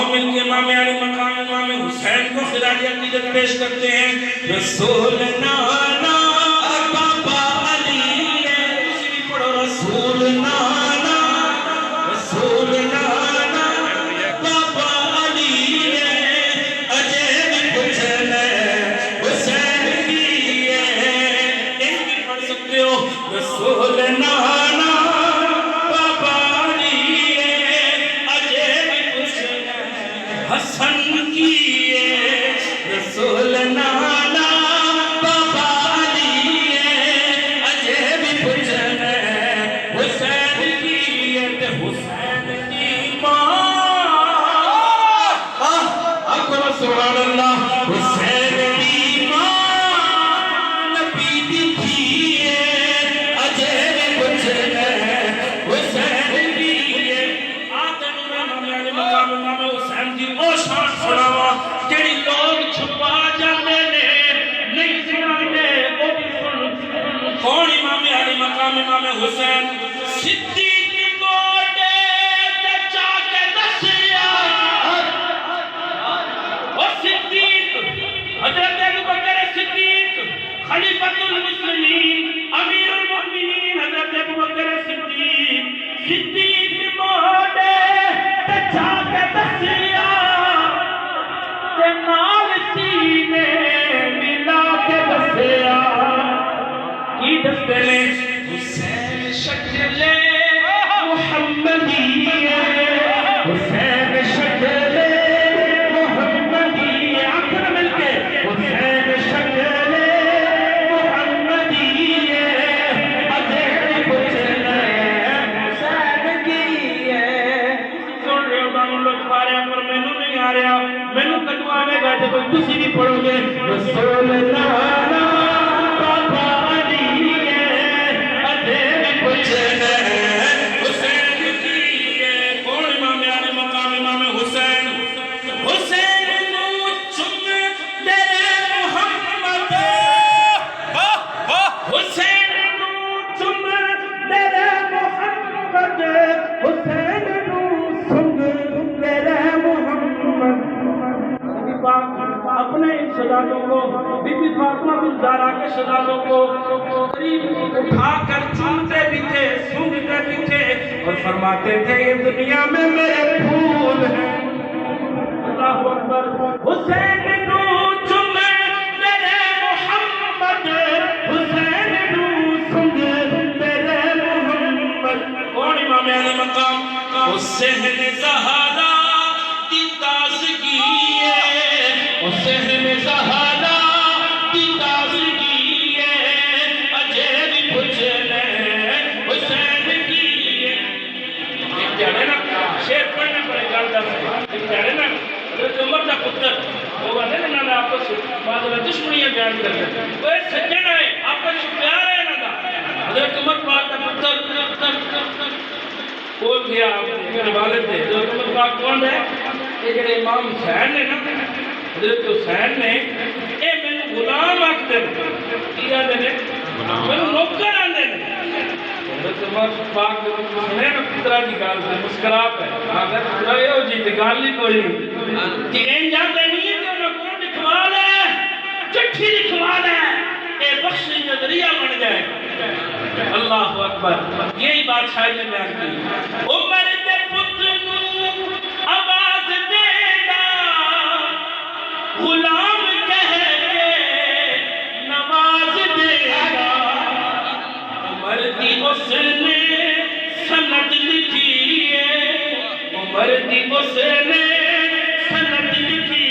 اور مل کے امام علی مقام امام حسین کو خراج عقیدت پیش کرتے ہیں رسول نانا بابا علی ہے اسی بھی پڑھو رسول نانا رسول نانا بابا علی ہے عجیب حسین حسین کی ہے ایک بھی پڑھ سکتے ہو رسول نانا حسن کی رسول نانا بابا علی عجیب حسین حسین کی حسین کی ماں اکبر سبحان اللہ حسین کی ماں نبی دی تھی عجیب حسین حسین کی آتے نور امام علی مقام امام حسین کی او شان سناوا جڑی لوگ چھپا جاندے نے نہیں سناندے او بھی سن کون امام علی مقام امام حسین صدیق موڈے تے چا کے دسیا او صدیق حضرت ابوبکر صدیق خلیفۃ المسلمین امیر المؤمنین حضرت ابوبکر صدیق صدیق موڈے تے چا کے دسیا نال سینے ملا کے دسیا کی دستے نے حسین شکل محمدی حسین شکل محمدی آخر مل کے حسین شکل محمدی عجیب حسین حسین کی سن رہے ہو دانوں لوگ پارے پر میں نہیں آ رہا میں نے کدو آنے گا جب تسی بھی پڑھو گے رسول نانا بابا علی عجیب حسین حسین کی کون امام علی مقام امام حسین حسین نو چم میرے محمد حسین نو چم میرے محمد حسین نو سنگ میرے محمد اپنے شہزادوں کو بی بی فاطمہ بن زہرا کے شہزادوں کو قریب اٹھا کر چومتے بھی تھے سونگتے بھی تھے اور فرماتے تھے یہ دنیا میں میرے پھول ہیں اللہ اکبر حسین نو چم میرے محمد حسین نو سنگ میرے محمد کون امام علی مقام حسین زہرا کی تازگی حسین زہرا کی تازگی عجیب حسین حسین کی ایک جانے نا شیر پڑھنے پڑے گا ایک جانے نا حضرت عمر کا پتر وہ کہتے ہیں نا آپس بعض دشمنیاں بیان کرتے ہیں وہ ایک سجن ہے آپس پیار ہے نا حضرت عمر پاک کا پتر بول گیا میرے والد تھے حضرت عمر پاک کون ہے یہ جڑے امام حسین نے نا حضرت حسین نے اے میں غلام آکھتے ہیں کیا دینے میں نوکر آندے ہیں حضرت عمر پاک نے پترہ کی گال سے مسکرات ہے آگر پترہ یہ ہو جی گال نہیں کوئی جی این جاتے نہیں ہے کہ انہوں کو لکھوا لے چٹھی لکھوا لے اے بخشی نظریہ بن جائے اللہ اکبر یہی بادشاہی نے بیان کی عمر دے پتر نو آواز دینا غلام کہہ کے نواز دینا عمر دی اس نے سند لکھی ہے عمر دی اس نے سند لکھی